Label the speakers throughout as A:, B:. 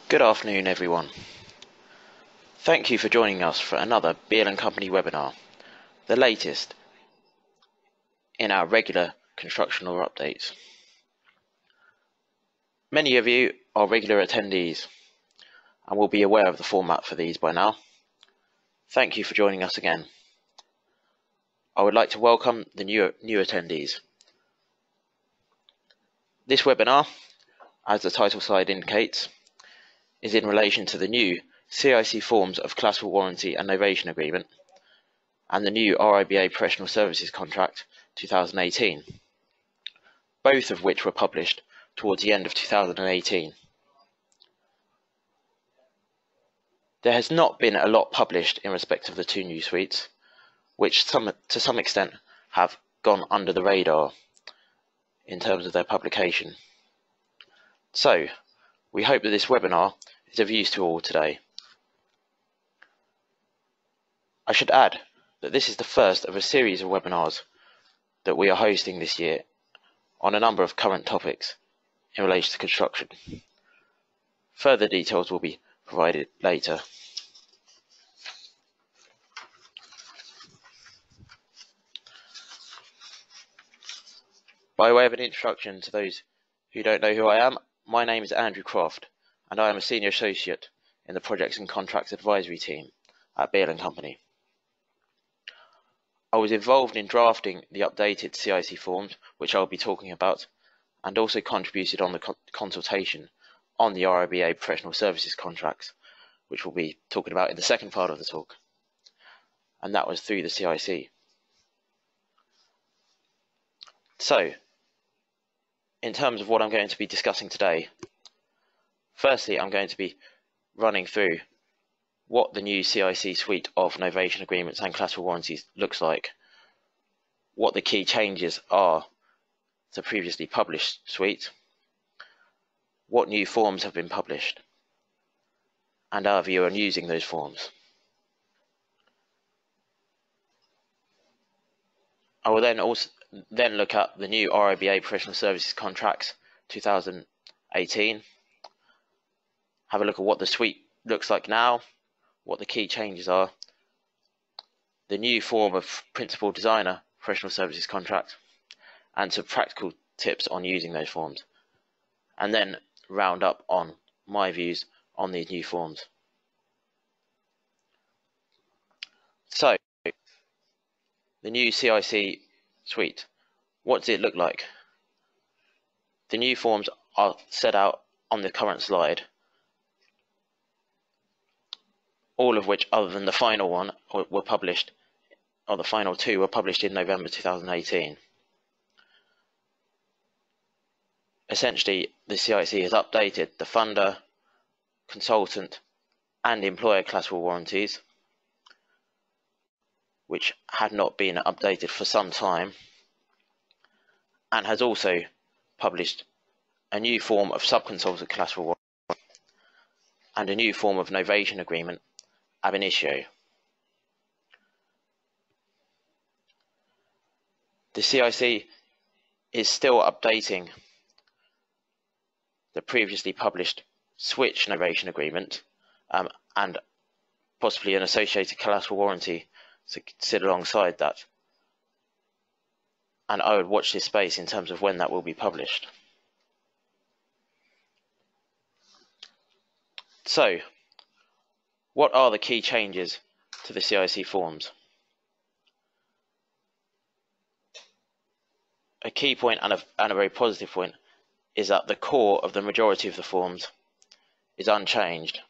A: Good afternoon, everyone. Thank you for joining us for another Beale and Company webinar, the latest in our regular construction law updates. Many of you are regular attendees and will be aware of the format for these by now. Thank you for joining us again. I would like to welcome the new attendees. This webinar, as the title slide indicates, is in relation to the new CIC Forms of Collateral Warranty and Novation Agreement and the new RIBA Professional Services Contract 2018, both of which were published towards the end of 2018. There has not been a lot published in respect of the two new suites, which to some extent have gone under the radar in terms of their publication. So, we hope that this webinar is of use to all today. I should add that this is the first of a series of webinars that we are hosting this year on a number of current topics in relation to construction. Further details will be provided later. By way of an introduction to those who don't know who I am, my name is Andrew Croft, and I am a Senior Associate in the Projects and Contracts Advisory team at Beale and Company. I was involved in drafting the updated CIC forms, which I'll be talking about, and also contributed on the consultation on the RIBA Professional Services contracts, which we'll be talking about in the second part of the talk, and that was through the CIC. So, in terms of what I'm going to be discussing today, firstly, I'm going to be running through what the new CIC suite of novation agreements and collateral warranties looks like, what the key changes are to previously published suite, what new forms have been published, and our view on using those forms. I will then look at the new RIBA Professional Services Contracts 2018, have a look at what the suite looks like now, what the key changes are, the new form of Principal Designer Professional Services Contract, and some practical tips on using those forms, and then round up on my views on these new forms. So, the new CIC suite, what does it look like? The new forms are set out on the current slide, all of which, other than the final one, were published, or the final two were published in November 2018. Essentially, the CIC has updated the funder, consultant, and employer collateral warranties, which had not been updated for some time, and has also published a new form of subconsultant collateral warranty and a new form of novation agreement ab initio. The CIC is still updating the previously published switch novation agreement and possibly an associated collateral warranty to sit alongside that. And I would watch this space in terms of when that will be published. So, what are the key changes to the CIC forms? A key point and a very positive point is that the core of the majority of the forms is unchanged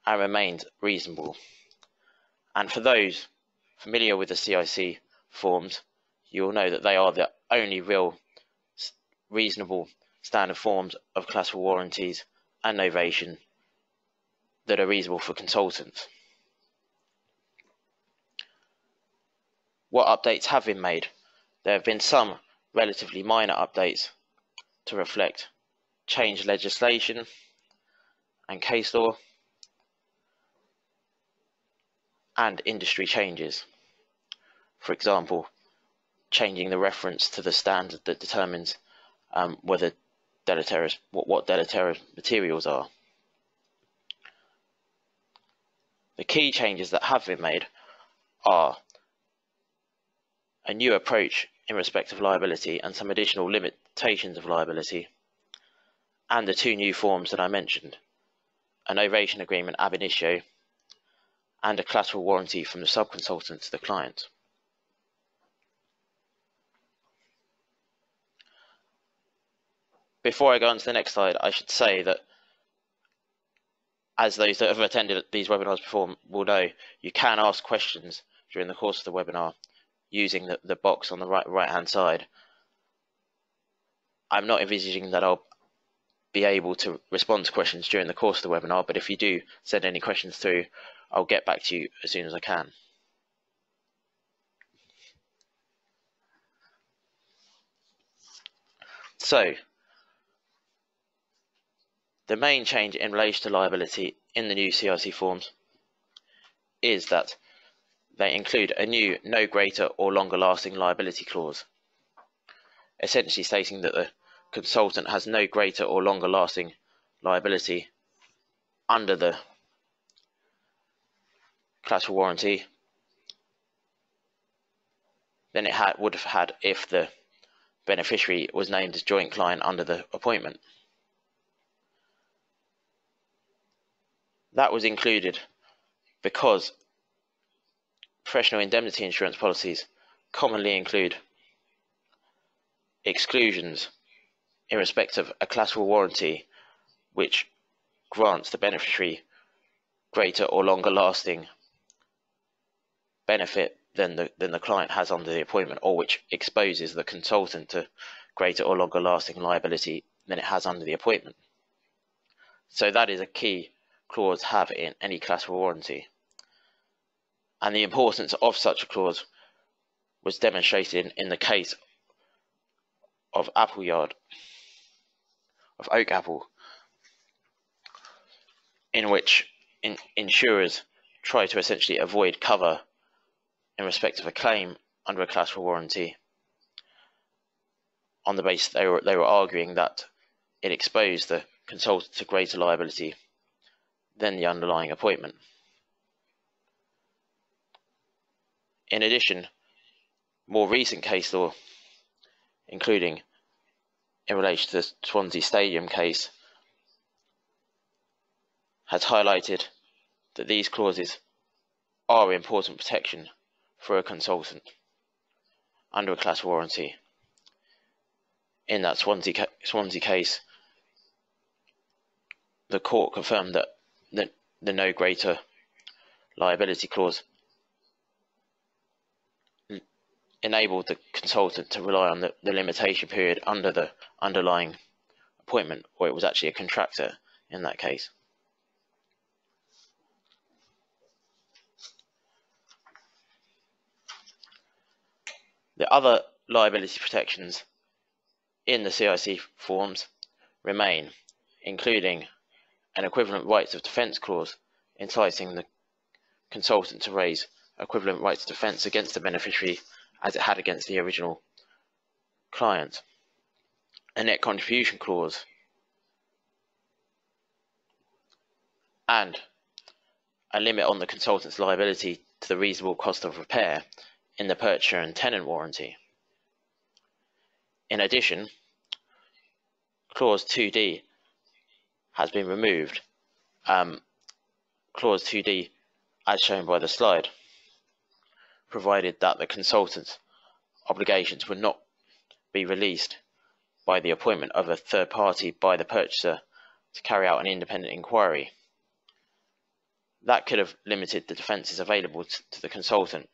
A: and remains reasonable. And for those familiar with the CIC forms, you will know that they are the only real reasonable standard forms of collateral warranties and novation that are reasonable for consultants. What updates have been made? There have been some relatively minor updates to reflect changed legislation and case law and industry changes. For example, changing the reference to the standard that determines whether deleterious, what deleterious materials are. The key changes that have been made are a new approach in respect of liability and some additional limitations of liability, and the two new forms that I mentioned, a novation agreement ab initio and a collateral warranty from the subconsultant to the client. Before I go on to the next slide, I should say that, as those that have attended these webinars before will know, you can ask questions during the course of the webinar using the box on the right-hand side. I'm not envisaging that I'll be able to respond to questions during the course of the webinar, but if you do send any questions through, I'll get back to you as soon as I can. So, the main change in relation to liability in the new CIC forms is that they include a new no greater or longer lasting liability clause, essentially stating that the consultant has no greater or longer lasting liability under the collateral warranty than it would have had if the beneficiary was named as joint client under the appointment. That was included because professional indemnity insurance policies commonly include exclusions in respect of a collateral warranty which grants the beneficiary greater or longer lasting benefit than the client has under the appointment, or which exposes the consultant to greater or longer lasting liability than it has under the appointment. So that is a key clause to have in any collateral warranty. And the importance of such a clause was demonstrated in the case of Oak Apple, in which insurers try to essentially avoid cover in respect of a claim under a collateral warranty on the basis they were arguing that it exposed the consultant to greater liability than the underlying appointment. In addition, more recent case law, including in relation to the Swansea Stadium case, has highlighted that these clauses are important protection for a consultant under a collateral warranty. In that Swansea case, the court confirmed that the no greater liability clause enabled the consultant to rely on the limitation period under the underlying appointment, or it was actually a contractor in that case. The other liability protections in the CIC forms remain, including an equivalent rights of defence clause enticing the consultant to raise equivalent rights of defence against the beneficiary as it had against the original client, a net contribution clause, and a limit on the consultant's liability to the reasonable cost of repair in the purchaser and tenant warranty. In addition, clause 2D has been removed. Clause 2D, as shown by the slide, provided that the consultant's obligations would not be released by the appointment of a third party by the purchaser to carry out an independent inquiry. That could have limited the defences available to the consultant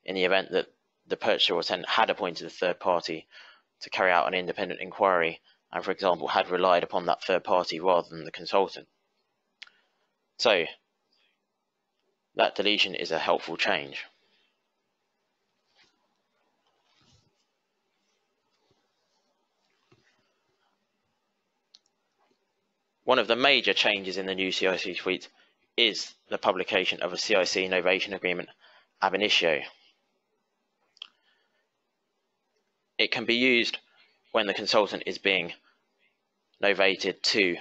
A: in the event that the purchaser or tenant had appointed a third party to carry out an independent inquiry and, for example, had relied upon that third party rather than the consultant. So, that deletion is a helpful change. One of the major changes in the new CIC suite is the publication of a CIC Novation agreement ab initio. It can be used when the consultant is being novated to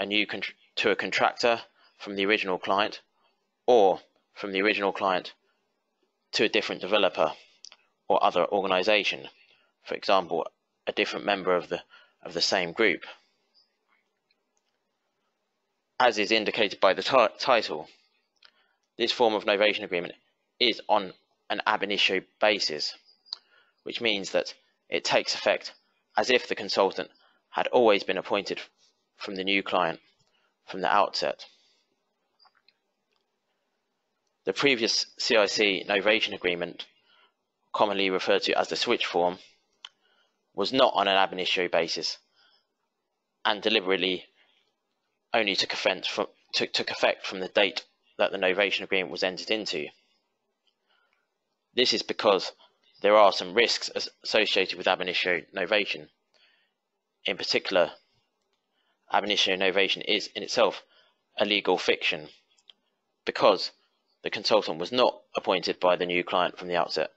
A: a contractor from the original client or from the original client to a different developer or other organization, for example, a different member of the same group. As is indicated by the title, this form of novation agreement is on an ab initio basis, which means that it takes effect as if the consultant had always been appointed from the new client from the outset. The previous CIC novation agreement, commonly referred to as the switch form, was not on an ab initio basis and deliberately only took effect from the date that the novation agreement was entered into. This is because there are some risks associated with ab initio novation. In particular, ab initio novation is in itself a legal fiction because the consultant was not appointed by the new client from the outset.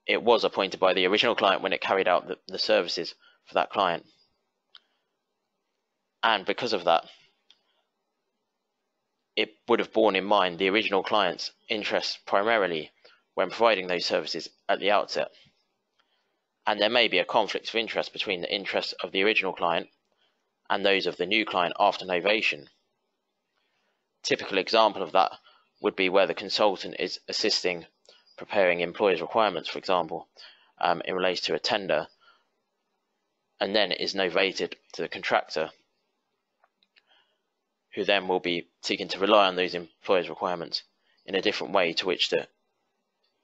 A: It was appointed by the original client when it carried out the services for that client. And because of that, it would have borne in mind the original client's interests primarily when providing those services at the outset. And there may be a conflict of interest between the interests of the original client and those of the new client after novation. Typical example of that would be where the consultant is assisting preparing employers' requirements, for example, in relation to a tender, and then it is novated to the contractor, who then will be seeking to rely on those employers' requirements in a different way to which the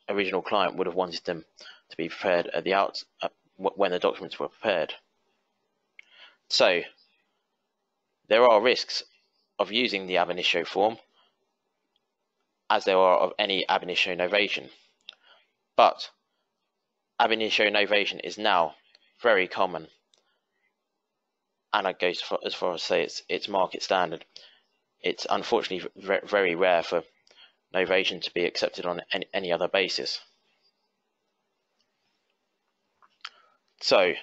A: original client would have wanted them to be prepared at the when the documents were prepared. So there are risks of using the ab initio form, as there are of any ab initio novation. But ab initio novation is now very common, and I go as far as say it's market standard. It's unfortunately very rare for novation to be accepted on any other basis. So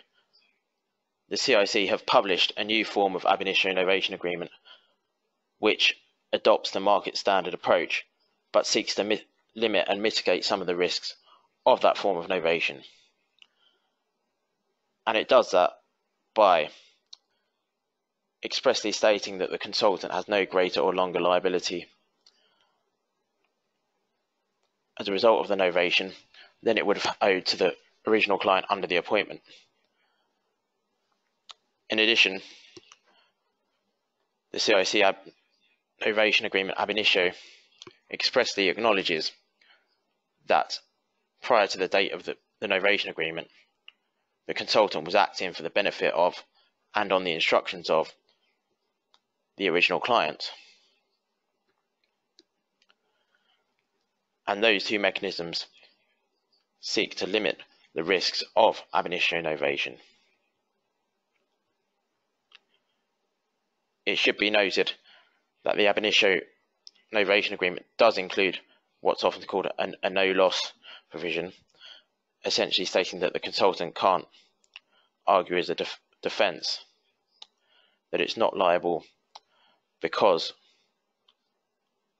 A: the CIC have published a new form of ab initio novation agreement which adopts the market standard approach but seeks to limit and mitigate some of the risks of that form of novation. And it does that by expressly stating that the consultant has no greater or longer liability as a result of the novation than it would have owed to the original client under the appointment. In addition, the CIC novation agreement ab initio expressly acknowledges that prior to the date of the novation agreement, the consultant was acting for the benefit of and on the instructions of the original client. And those two mechanisms seek to limit the risks of ab initio novation. It should be noted that the ab initio novation agreement does include what's often called a no-loss provision, essentially stating that the consultant can't argue as a defence that it's not liable because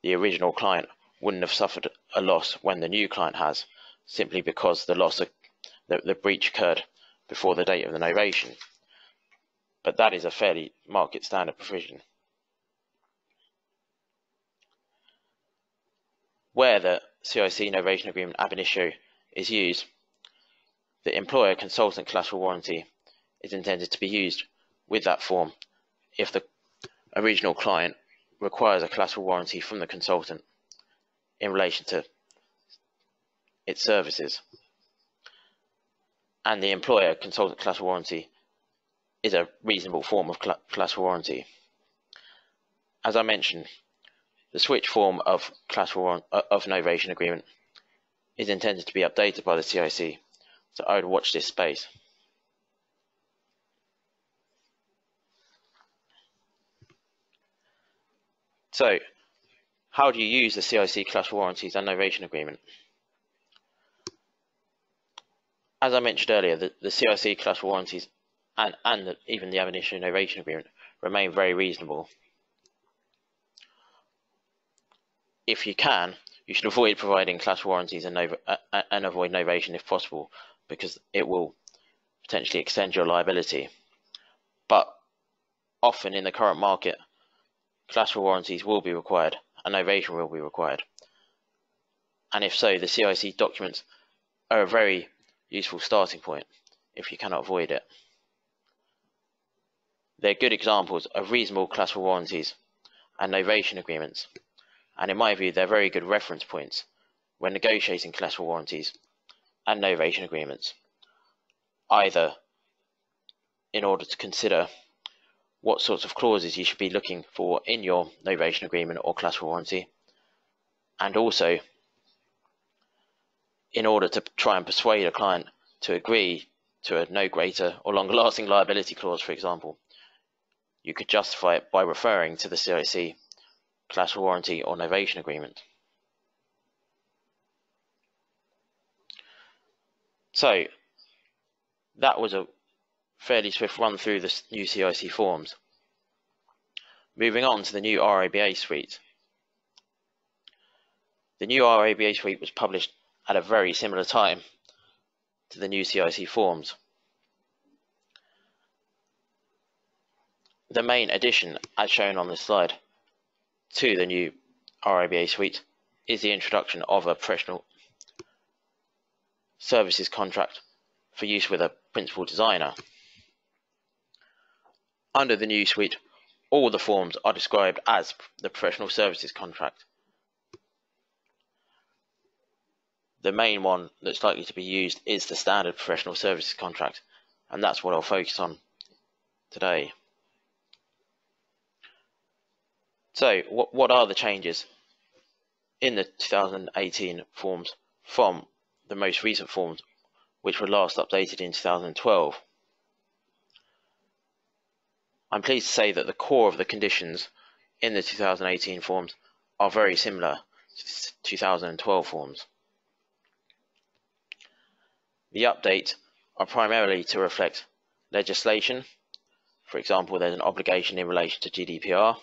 A: the original client wouldn't have suffered a loss when the new client has, simply because the breach occurred before the date of the novation. But that is a fairly market standard provision. Where the CIC novation agreement ab initio is used, the employer consultant collateral warranty is intended to be used with that form if the original client requires a collateral warranty from the consultant in relation to its services. And the employer consultant collateral warranty is a reasonable form of collateral warranty. As I mentioned, the switch form of novation agreement is intended to be updated by the CIC, so I would watch this space. So, how do you use the CIC collateral warranties and novation agreement? As I mentioned earlier, the CIC collateral warranties and even the ab initio novation agreement remain very reasonable. if you can, you should avoid providing collateral warranties and avoid novation if possible, because it will potentially extend your liability. But often in the current market, collateral warranties will be required and novation will be required. And if so, the CIC documents are a very useful starting point if you cannot avoid it. They're good examples of reasonable collateral warranties and novation agreements, and in my view, they're very good reference points when negotiating collateral warranties and novation agreements, either in order to consider what sorts of clauses you should be looking for in your novation agreement or collateral warranty, and also in order to try and persuade a client to agree to a no greater or longer lasting liability clause, for example. You could justify it by referring to the CIC collateral warranty or novation agreement. So that was a fairly swift run through the new CIC forms. Moving on to the new RIBA suite. The new RIBA suite was published at a very similar time to the new CIC forms. The main addition, as shown on this slide, to the new RIBA suite is the introduction of a professional services contract for use with a principal designer. Under the new suite, all the forms are described as the professional services contract. The main one that's likely to be used is the standard professional services contract, and that's what I'll focus on today. So, what are the changes in the 2018 forms from the most recent forms, which were last updated in 2012? I'm pleased to say that the core of the conditions in the 2018 forms are very similar to the 2012 forms. The updates are primarily to reflect legislation. For example, there's an obligation in relation to GDPR,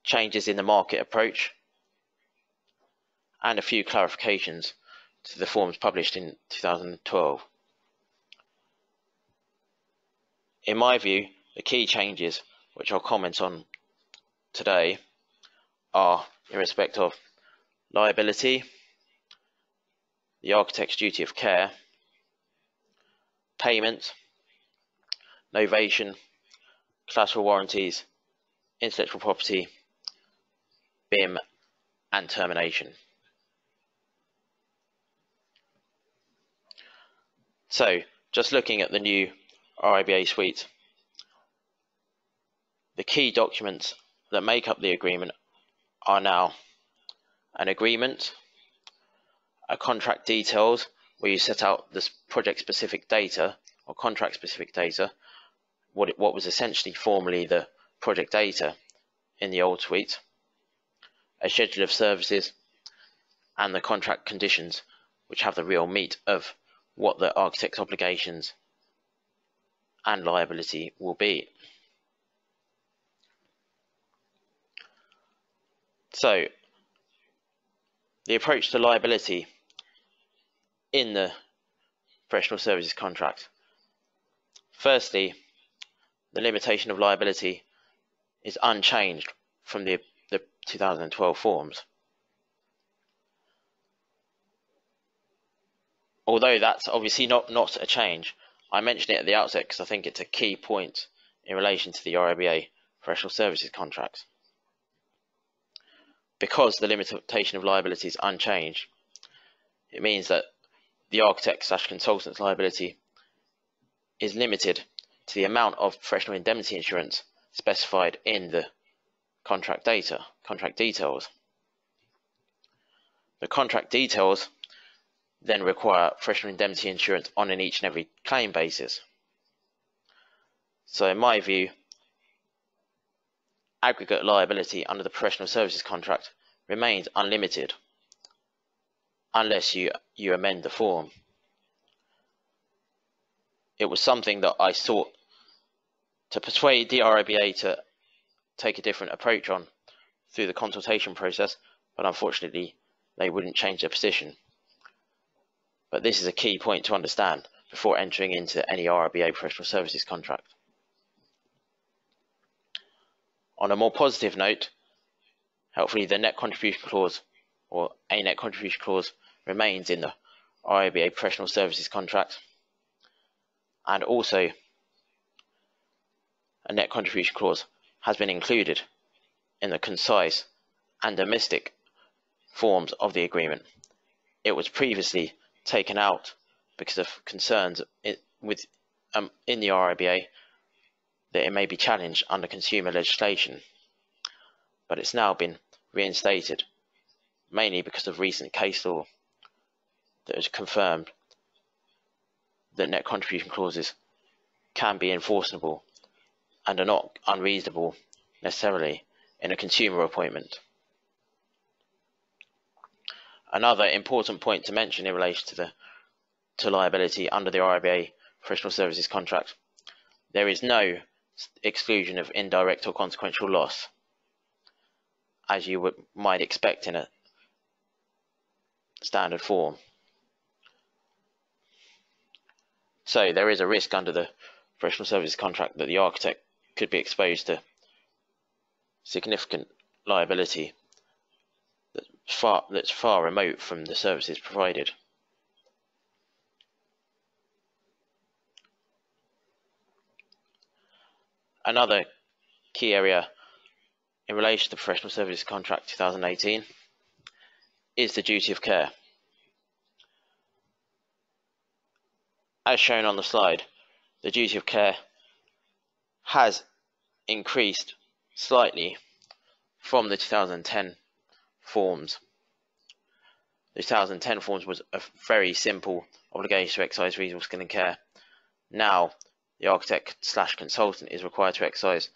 A: changes in the market approach, and a few clarifications to the forms published in 2012. In my view, the key changes which I'll comment on today are in respect of liability, the architect's duty of care, payment, novation, collateral warranties, intellectual property, BIM, and termination. So, just looking at the new RIBA suite, the key documents that make up the agreement are now an agreement, a contract details, where you set out this project-specific data or contract-specific data, what was essentially formerly the project data in the old suite, a schedule of services, and the contract conditions, which have the real meat of what the architect's obligations and liability will be. So, the approach to liability in the professional services contract. Firstly, the limitation of liability is unchanged from the 2012 forms. Although that's obviously not a change, I mention it at the outset because I think it's a key point in relation to the RIBA professional services contracts. Because the limitation of liability is unchanged, it means that the architect/consultant's liability is limited to the amount of professional indemnity insurance specified in the contract details. The contract details then require professional indemnity insurance on an each and every claim basis. So in my view, aggregate liability under the professional services contract remains unlimited unless you amend the form. It was something that I sought to persuade the RIBA to take a different approach on through the consultation process, but unfortunately they wouldn't change their position. But this is a key point to understand before entering into any RIBA professional services contract. On a more positive note, hopefully the net contribution clause or a net contribution clause remains in the RIBA professional services contract, and also a net contribution clause has been included in the concise and domestic forms of the agreement. It was previously taken out because of concerns in the RIBA that it may be challenged under consumer legislation, but it's now been reinstated mainly because of recent case law that has confirmed that net contribution clauses can be enforceable and are not unreasonable necessarily in a consumer appointment. Another important point to mention in relation to liability under the RIBA professional services contract, there is no exclusion of indirect or consequential loss, as you might expect in a standard form. So there is a risk under the professional services contract that the architect could be exposed to significant liability that's far remote from the services provided. Another key area in relation to the professional services contract 2018 is the duty of care. As shown on the slide, the duty of care has increased slightly from the 2010 forms. The 2010 forms was a very simple obligation to exercise reasonable skill and care. Now, the architect/consultant is required to exercise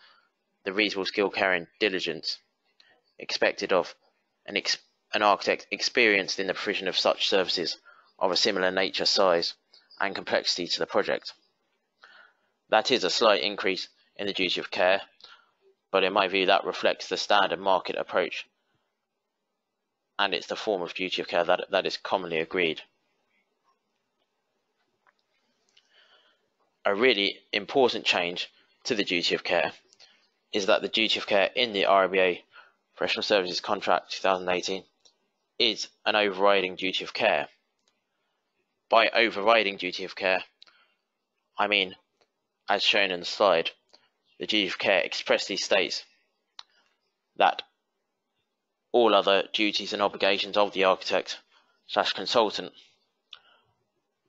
A: the reasonable skill, care and diligence expected of an architect experienced in the provision of such services of a similar nature, size and complexity to the project. That is a slight increase in the duty of care, but in my view that reflects the standard market approach, and it's the form of duty of care that is commonly agreed. A really important change to the duty of care is that the duty of care in the RIBA Professional Services Contract 2018 is an overriding duty of care. By overriding duty of care, I mean, as shown in the slide, the duty of care expressly states that all other duties and obligations of the architect/consultant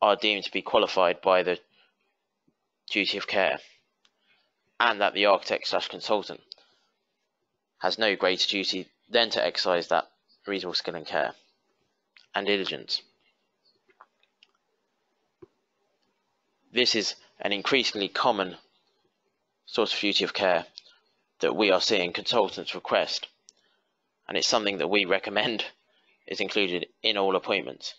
A: are deemed to be qualified by the duty of care, and that the architect/consultant has no greater duty than to exercise that reasonable skill and care and diligence. This is an increasingly common source of duty of care that we are seeing consultants request, and it's something that we recommend is included in all appointments,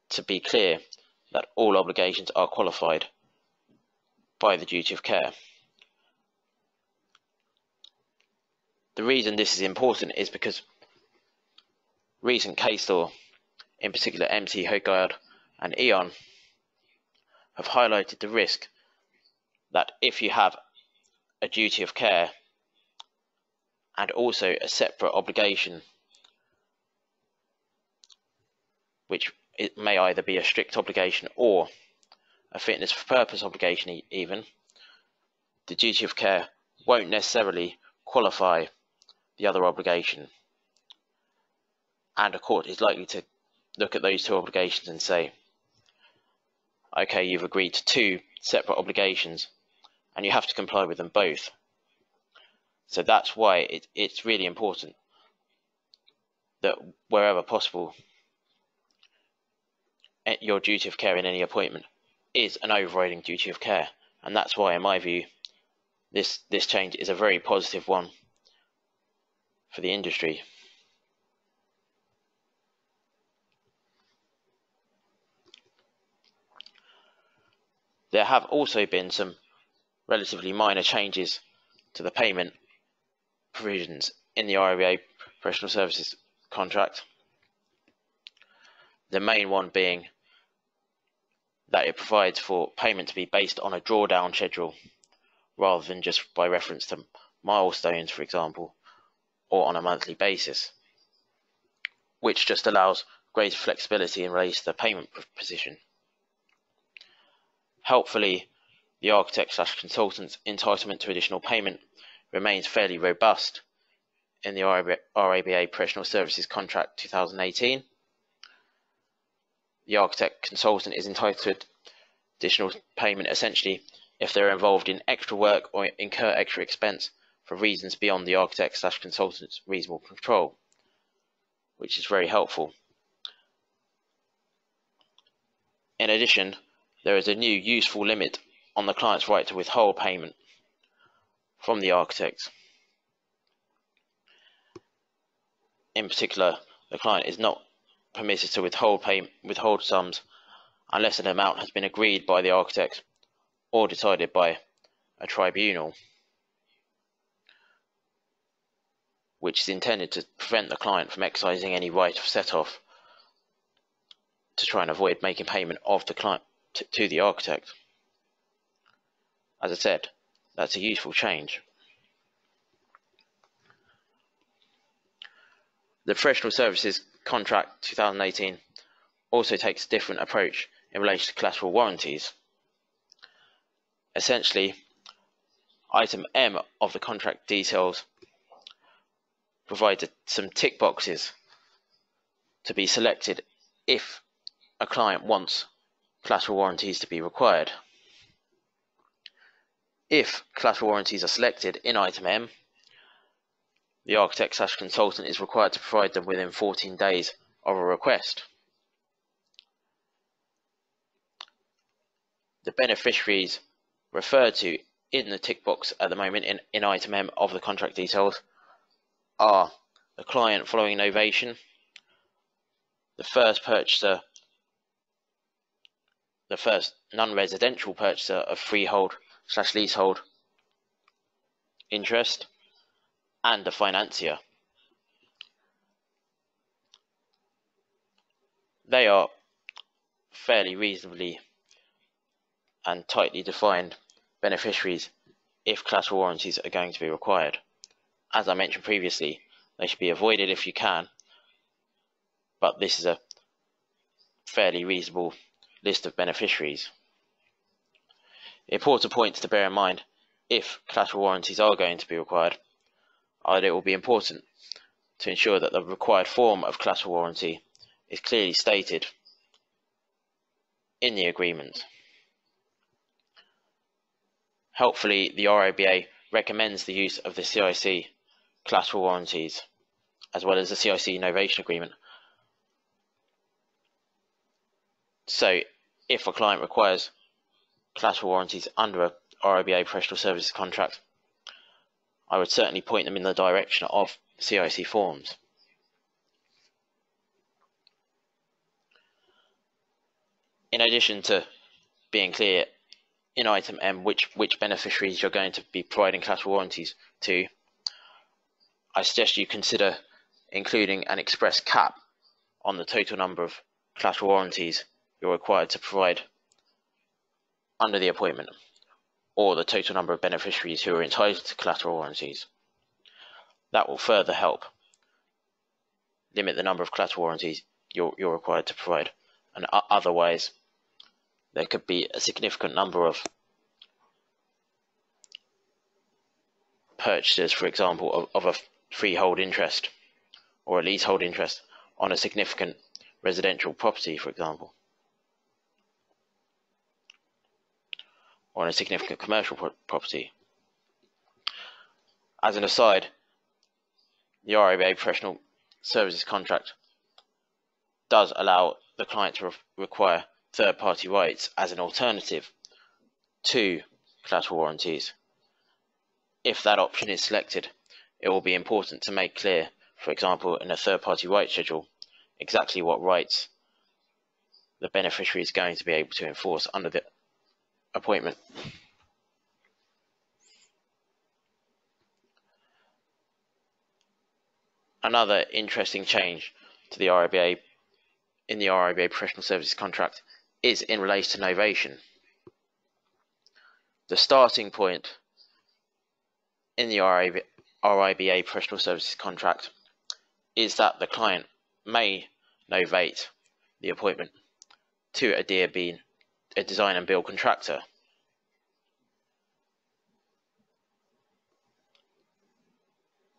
A: to be clear that all obligations are qualified by the duty of care. The reason this is important is because recent case law, in particular MC Hogarth and Eon, have highlighted the risk that if you have a duty of care and also a separate obligation, which it may either be a strict obligation or a fitness for purpose obligation even, the duty of care won't necessarily qualify the other obligation, and a court is likely to look at those two obligations and say, okay, you've agreed to two separate obligations and you have to comply with them both. So that's why it's really important that wherever possible, your duty of care in any appointment is an overriding duty of care, and that's why, in my view, this change is a very positive one for the industry. There have also been some relatively minor changes to the payment provisions in the RIBA professional services contract. The main one being that it provides for payment to be based on a drawdown schedule rather than just by reference to milestones, for example, or on a monthly basis, which just allows greater flexibility in relation to the payment position. Helpfully, the architect/consultant's entitlement to additional payment remains fairly robust in the RIBA Professional Services Contract 2018. The architect/consultant is entitled to additional payment essentially if they're involved in extra work or incur extra expense for reasons beyond the architect/consultant's reasonable control, which is very helpful. In addition, there is a new useful limit on the client's right to withhold payment from the architect. In particular, the client is not permitted to withhold sums unless an amount has been agreed by the architect or decided by a tribunal, which is intended to prevent the client from exercising any right of set-off to try and avoid making payment of the client to the architect. As I said, that's a useful change. The Professional Services Contract 2018 also takes a different approach in relation to collateral warranties. Essentially, item M of the contract details provides some tick boxes to be selected if a client wants collateral warranties to be required. If collateral warranties are selected in item M, the architect/consultant is required to provide them within 14 days of a request. The beneficiaries referred to in the tick box at the moment in item M of the contract details are the client following novation, the first purchaser, the first non-residential purchaser of freehold/leasehold interest, and the financier. They are fairly reasonably and tightly defined beneficiaries if collateral warranties are going to be required. As I mentioned previously, they should be avoided if you can, but this is a fairly reasonable list of beneficiaries. Important points to bear in mind if collateral warranties are going to be required are that it will be important to ensure that the required form of collateral warranty is clearly stated in the agreement. Helpfully, the RIBA recommends the use of the CIC collateral warranties as well as the CIC Novation agreement. So, if a client requires collateral warranties under a RIBA professional services contract, I would certainly point them in the direction of CIC forms. In addition to being clear in item M which beneficiaries you're going to be providing collateral warranties to, I suggest you consider including an express cap on the total number of collateral warranties you're required to provide under the appointment, or the total number of beneficiaries who are entitled to collateral warranties. That will further help limit the number of collateral warranties you're required to provide, and otherwise there could be a significant number of purchasers, for example, of a freehold interest or a leasehold interest on a significant residential property, for example, or on a significant commercial property. As an aside, the RIBA professional services contract does allow the client to require third-party rights as an alternative to collateral warranties. If that option is selected, it will be important to make clear, for example, in a third-party rights schedule, exactly what rights the beneficiary is going to be able to enforce under the appointment. Another interesting change to the RIBA in the RIBA professional services contract is in relation to novation. The starting point in the RIBA professional services contract is that the client may novate the appointment to a design and build contractor.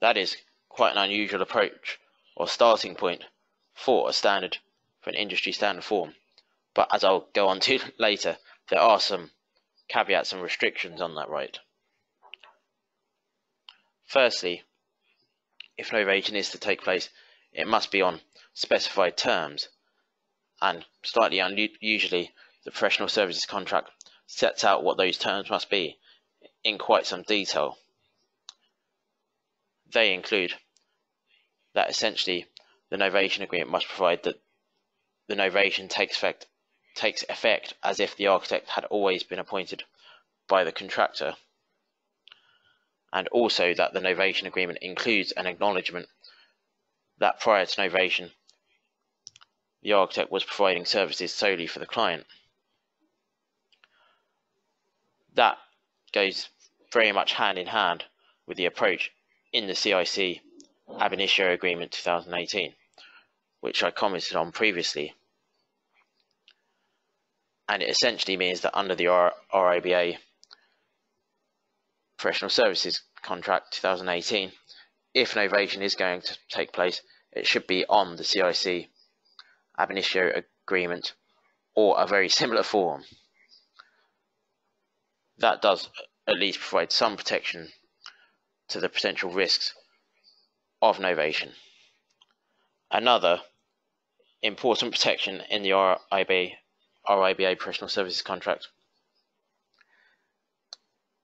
A: That is quite an unusual approach or starting point for an industry standard form, but as I'll go on to later, there are some caveats and restrictions on that right. Firstly, if novation is to take place, it must be on specified terms, and slightly unusually, the professional services contract sets out what those terms must be in quite some detail. They include that essentially the novation agreement must provide that the novation takes effect as if the architect had always been appointed by the contractor, and also that the novation agreement includes an acknowledgement that prior to novation the architect was providing services solely for the client. That goes very much hand in hand with the approach in the CIC ab initio agreement 2018, which I commented on previously. And it essentially means that under the RIBA professional services contract 2018, if novation is going to take place, it should be on the CIC ab initio agreement or a very similar form. That does at least provide some protection to the potential risks of novation. Another important protection in the RIBA professional services contract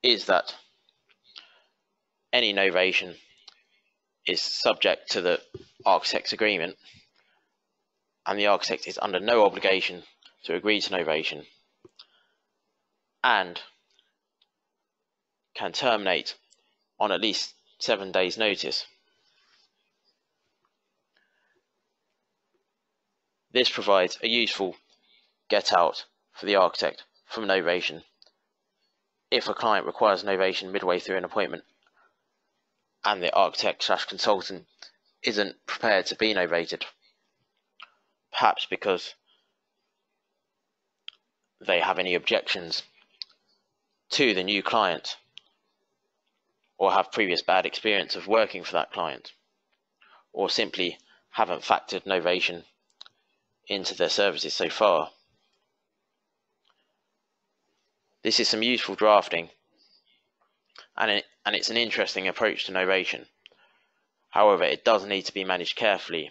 A: is that any novation is subject to the architect's agreement, and the architect is under no obligation to agree to novation and can terminate on at least 7 days' notice. This provides a useful get out for the architect from novation if a client requires novation midway through an appointment and the architect/consultant isn't prepared to be novated, perhaps because they have any objections to the new client or have previous bad experience of working for that client, or simply haven't factored novation into their services so far. This is some useful drafting, and it's an interesting approach to novation. However, it does need to be managed carefully,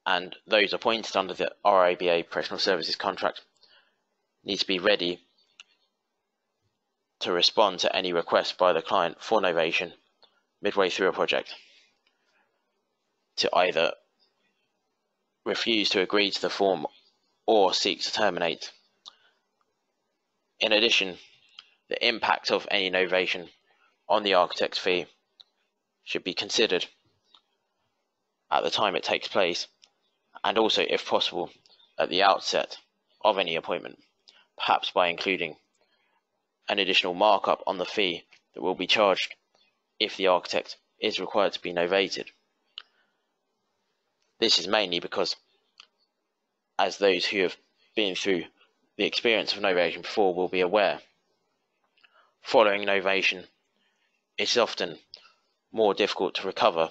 A: and those appointed under the RIBA professional services contract need to be ready to respond to any request by the client for novation midway through a project, to either refuse to agree to the form or seek to terminate. In addition, the impact of any novation on the architect's fee should be considered at the time it takes place, and also, if possible, at the outset of any appointment, perhaps by including an additional markup on the fee that will be charged if the architect is required to be novated. This is mainly because, as those who have been through the experience of novation before will be aware, following novation it is often more difficult to recover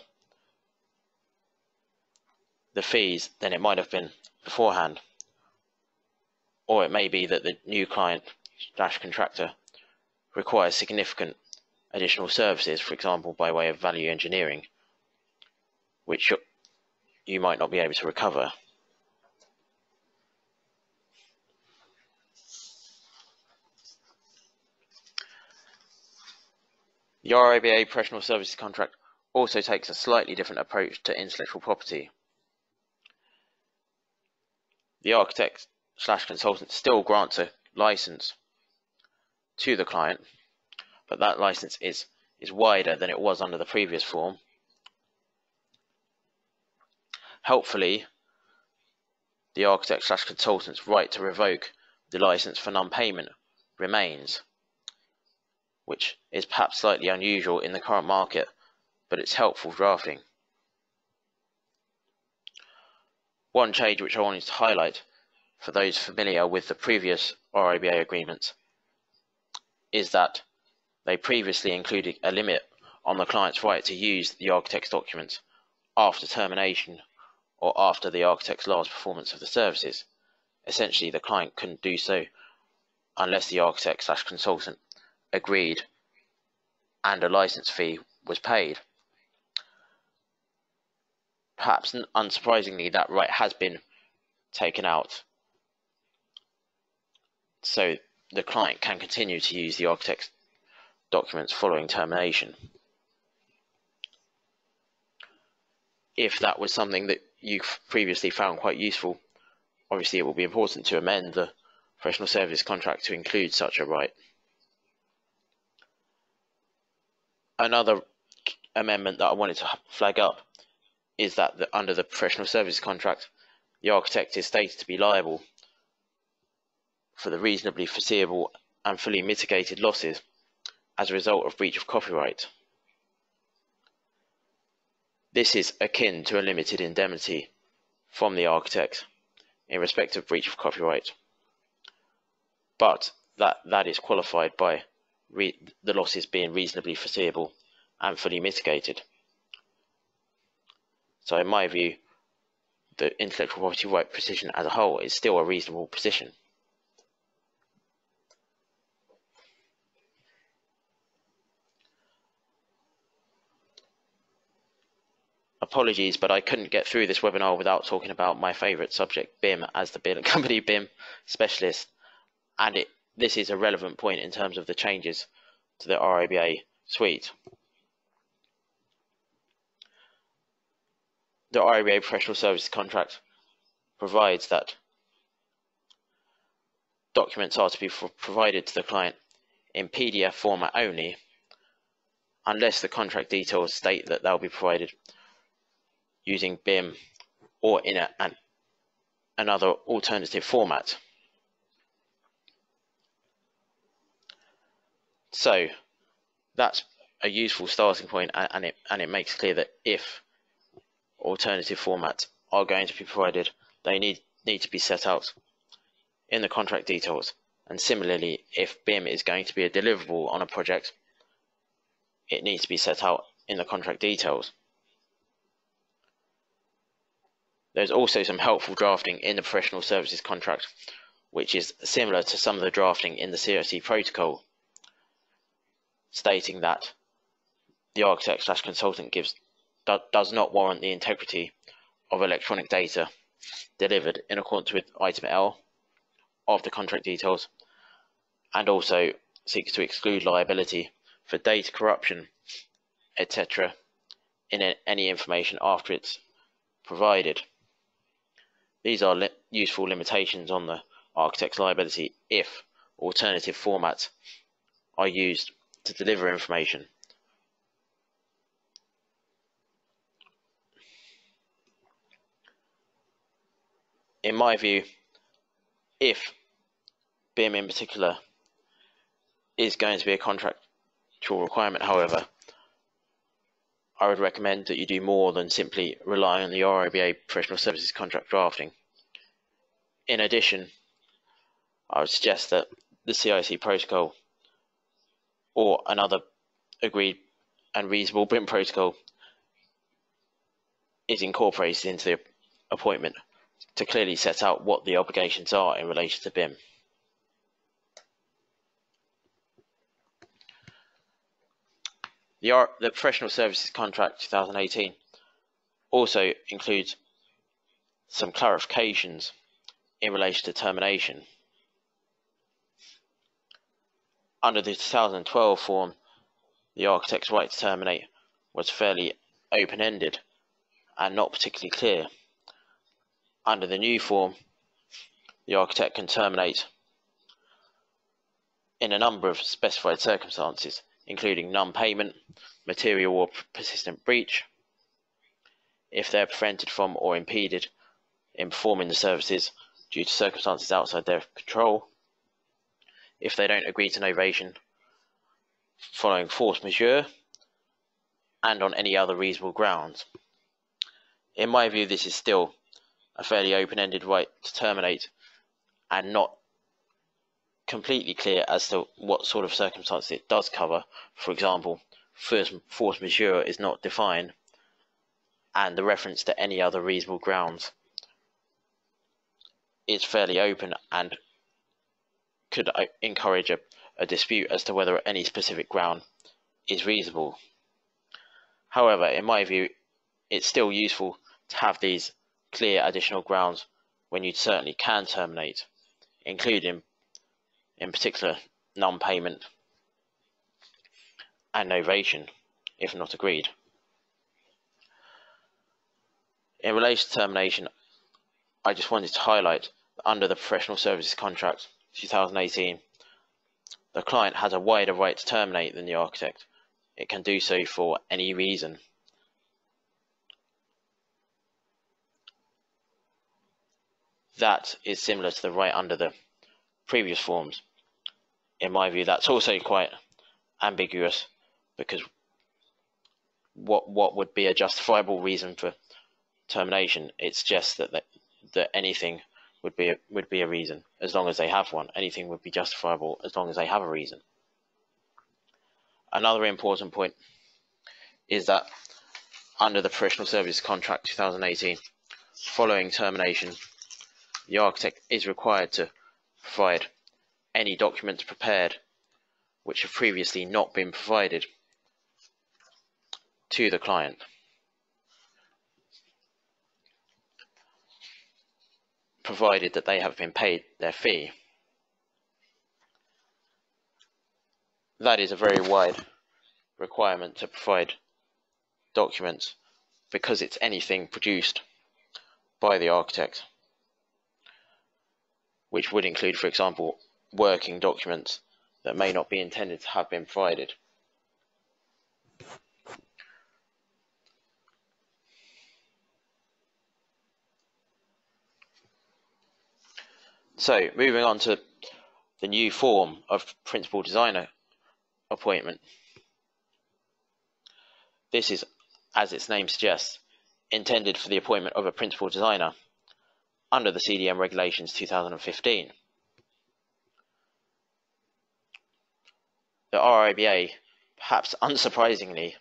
A: the fees than it might have been beforehand, or it may be that the new client/contractor requires significant additional services, for example by way of value engineering, which you might not be able to recover. The RIBA professional services contract also takes a slightly different approach to intellectual property. The architect/consultant still grants a license to the client, but that license is is wider than it was under the previous form. Helpfully, the architect/consultant's right to revoke the license for non-payment remains, which is perhaps slightly unusual in the current market, but it's helpful drafting. One change which I wanted to highlight for those familiar with the previous RIBA agreements is that they previously included a limit on the client's right to use the architect's documents after termination or after the architect's last performance of the services. Essentially, the client couldn't do so unless the architect/consultant agreed and a license fee was paid. Perhaps unsurprisingly, that right has been taken out, so the client can continue to use the architect's documents following termination. If that was something that you previously found quite useful, obviously it will be important to amend the professional service contract to include such a right. Another amendment that I wanted to flag up is that under the professional service contract, the architect is stated to be liable for the reasonably foreseeable and fully mitigated losses as a result of breach of copyright. This is akin to a limited indemnity from the architect in respect of breach of copyright, but that is qualified by the losses being reasonably foreseeable and fully mitigated. So in my view, the intellectual property right position as a whole is still a reasonable position. Apologies, but I couldn't get through this webinar without talking about my favourite subject, BIM, as the Beale & Company BIM specialist, and this is a relevant point in terms of the changes to the RIBA suite. The RIBA professional services contract provides that documents are to be provided to the client in PDF format only, unless the contract details state that they'll be provided using BIM or in another alternative format. So that's a useful starting point, and it makes clear that if alternative formats are going to be provided, they need to be set out in the contract details. And similarly, if BIM is going to be a deliverable on a project, it needs to be set out in the contract details. There's also some helpful drafting in the professional services contract, which is similar to some of the drafting in the CIC protocol, stating that the architect/consultant does not warrant the integrity of electronic data delivered in accordance with item L of the contract details, and also seeks to exclude liability for data corruption, etc., in any information after it's provided. These are useful limitations on the architect's liability if alternative formats are used to deliver information. In my view, if BIM in particular is going to be a contractual requirement, however, I would recommend that you do more than simply rely on the RIBA professional services contract drafting. In addition, I would suggest that the CIC protocol or another agreed and reasonable BIM protocol is incorporated into the appointment to clearly set out what the obligations are in relation to BIM. The Professional Services Contract 2018 also includes some clarifications in relation to termination. Under the 2012 form, the architect's right to terminate was fairly open-ended and not particularly clear. Under the new form, the architect can terminate in a number of specified circumstances, including non-payment, material or persistent breach, if they're prevented from or impeded in performing the services due to circumstances outside their control, if they don't agree to novation following force majeure, and on any other reasonable grounds. In my view, this is still a fairly open-ended right to terminate and not completely clear as to what sort of circumstances it does cover. For example, force majeure is not defined, and the reference to any other reasonable grounds is fairly open and could encourage a dispute as to whether any specific ground is reasonable. However, in my view, it's still useful to have these clear additional grounds when you certainly can terminate, including, in particular, non-payment and novation, if not agreed. In relation to termination, I just wanted to highlight that under the Professional Services Contract 2018, the client has a wider right to terminate than the architect. It can do so for any reason. That is similar to the right under the previous forms. In my view, that's also quite ambiguous, because what would be a justifiable reason for termination? It suggests that anything would be a reason as long as they have one. Anything would be justifiable as long as they have a reason. Another important point is that under the Professional Services Contract 2018, following termination, the architect is required to provide any documents prepared which have previously not been provided to the client. Provided that they have been paid their fee. That is a very wide requirement to provide documents, because it's anything produced by the architect, which would include, for example, working documents that may not be intended to have been provided. So, moving on to the new form of principal designer appointment. This is, as its name suggests, intended for the appointment of a principal designer under the CDM Regulations 2015. The RIBA, perhaps unsurprisingly,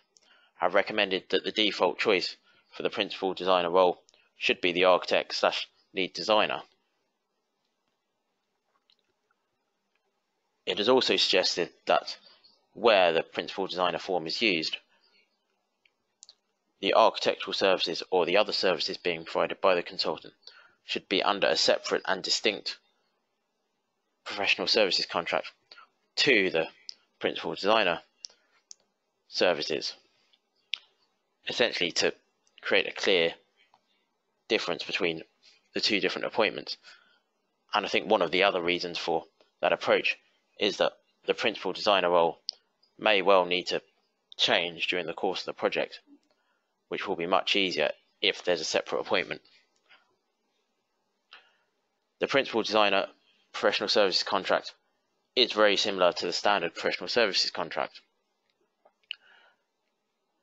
A: have recommended that the default choice for the principal designer role should be the architect/lead designer. It has also suggested that where the principal designer form is used, the architectural services or the other services being provided by the consultant should be under a separate and distinct professional services contract to the principal designer services, essentially to create a clear difference between the two different appointments. And I think one of the other reasons for that approach is that the principal designer role may well need to change during the course of the project, which will be much easier if there's a separate appointment. The principal designer professional services contract is very similar to the standard professional services contract.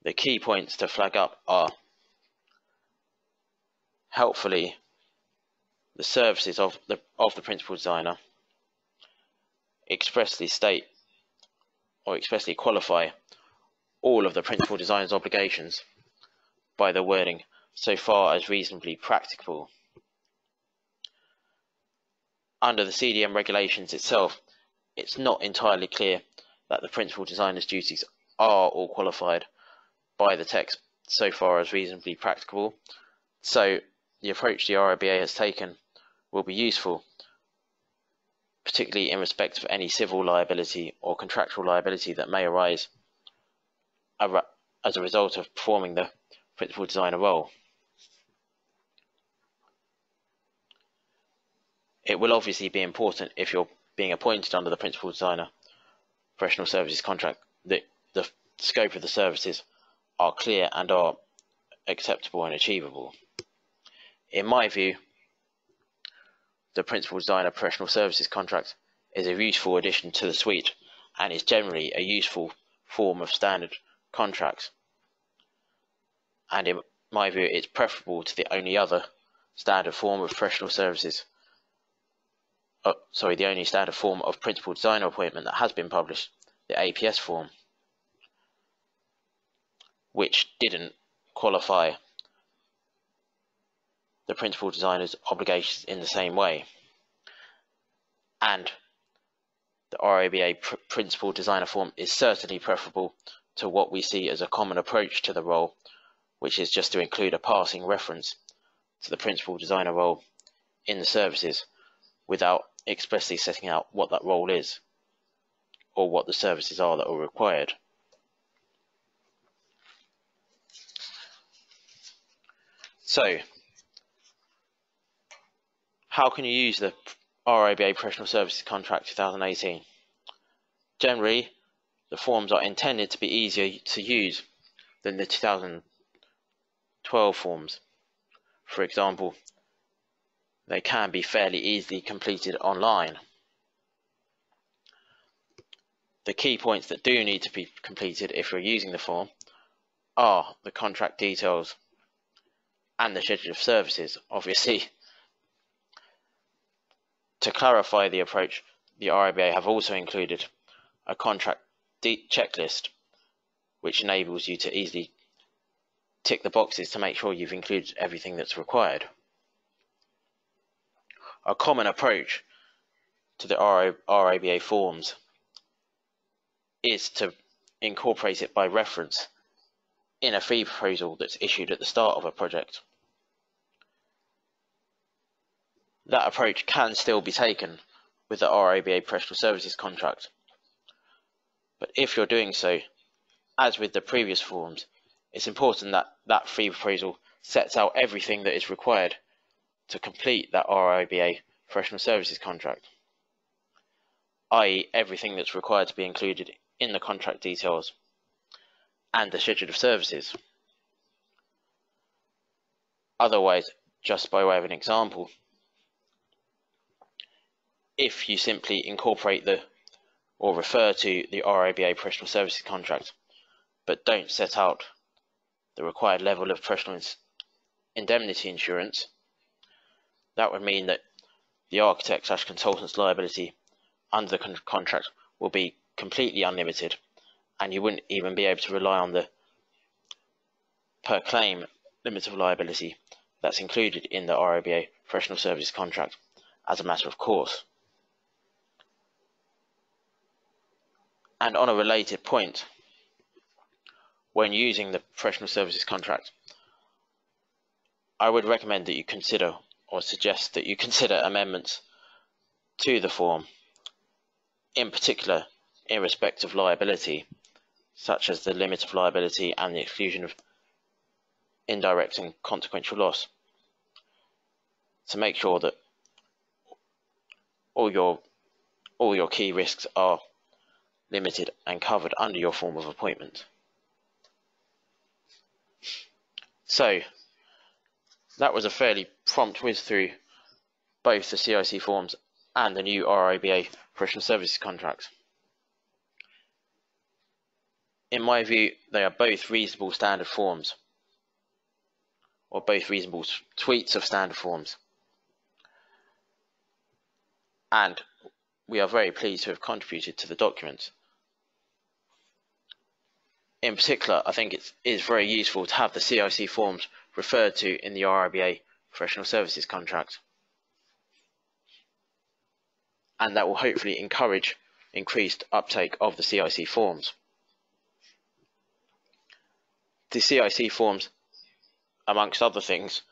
A: The key points to flag up are, helpfully, the services of the principal designer expressly state or expressly qualify all of the principal designer's obligations by the wording "so far as reasonably practicable." Under the CDM regulations itself, it's not entirely clear that the principal designer's duties are all qualified by the text "so far as reasonably practicable." So the approach the RIBA has taken will be useful, particularly in respect of any civil liability or contractual liability that may arise as a result of performing the principal designer role. It will obviously be important, if you're being appointed under the principal designer professional services contract, that the scope of the services are clear and are acceptable and achievable. In my view, the Principal Designer Professional Services contract is a useful addition to the suite and is generally a useful form of standard contracts. And in my view, it's preferable to the only other standard form of professional services. The only standard form of Principal Designer appointment that has been published, the APS form, which didn't qualify the Principal Designer's obligations in the same way. And the RIBA Principal Designer form is certainly preferable to what we see as a common approach to the role, which is just to include a passing reference to the Principal Designer role in the services without expressly setting out what that role is or what the services are that are required. So, how can you use the RIBA Professional Services Contract 2018? Generally, the forms are intended to be easier to use than the 2012 forms. For example, they can be fairly easily completed online. The key points that do need to be completed if you're using the form are the contract details and the schedule of services, obviously. To clarify the approach, the RIBA have also included a contract checklist, which enables you to easily tick the boxes to make sure you've included everything that's required. A common approach to the RIBA forms is to incorporate it by reference in a fee proposal that's issued at the start of a project. That approach can still be taken with the RIBA Professional Services contract. But if you're doing so, as with the previous forms, it's important that that fee proposal sets out everything that is required to complete that RIBA Professional Services contract, i.e. everything that's required to be included in the contract details and the schedule of services. Otherwise, just by way of an example, if you simply incorporate or refer to the RIBA Professional Services contract, but don't set out the required level of professional indemnity insurance, that would mean that the architect/consultant's liability under the contract will be completely unlimited, and you wouldn't even be able to rely on the per claim limit of liability that's included in the RIBA Professional Services contract as a matter of course. And on a related point, when using the Professional Services contract, I would recommend that you consider or suggest that you consider amendments to the form, in particular in respect of liability, such as the limit of liability and the exclusion of indirect and consequential loss, to make sure that all your key risks are limited and covered under your form of appointment. So that was a fairly prompt whiz through both the CIC forms and the new RIBA Professional Services contracts. In my view, they are both reasonable standard forms, or both reasonable suites of standard forms. And we are very pleased to have contributed to the document. In particular, I think it is very useful to have the CIC forms referred to in the RIBA Professional Services contract. And that will hopefully encourage increased uptake of the CIC forms. The CIC forms, amongst other things,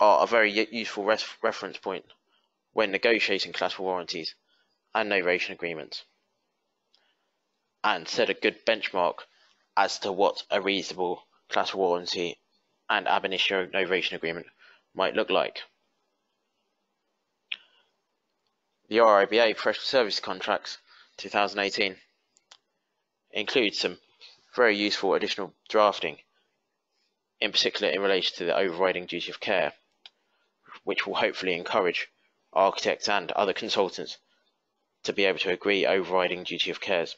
A: are a very useful reference point when negotiating collateral warranties and novation agreements, and set a good benchmark as to what a reasonable collateral warranty and ab initio novation agreement might look like. The RIBA Professional Services Contracts 2018 includes some very useful additional drafting, in particular in relation to the overriding duty of care, which will hopefully encourage architects and other consultants to be able to agree overriding duty of cares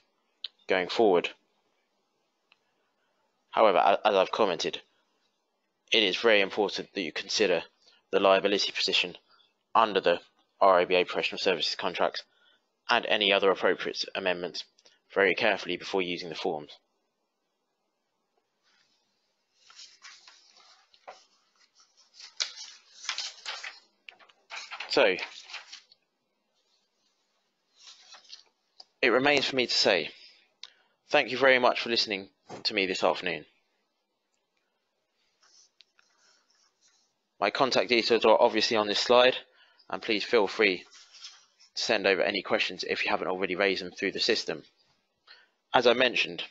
A: going forward. However, as I've commented, it is very important that you consider the liability position under the RIBA professional services contracts and any other appropriate amendments very carefully before using the forms. So, it remains for me to say thank you very much for listening to me this afternoon. My contact details are obviously on this slide, and please feel free to send over any questions if you haven't already raised them through the system. As I mentioned,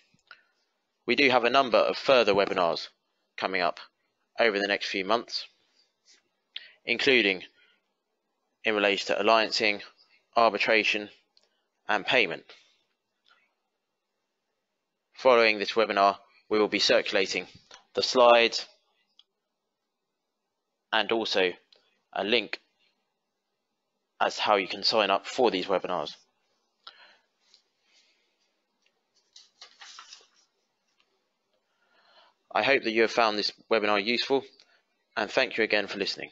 A: we do have a number of further webinars coming up over the next few months, including in relation to alliancing, arbitration, and payment. Following this webinar, we will be circulating the slides and also a link as to how you can sign up for these webinars. I hope that you have found this webinar useful, and thank you again for listening.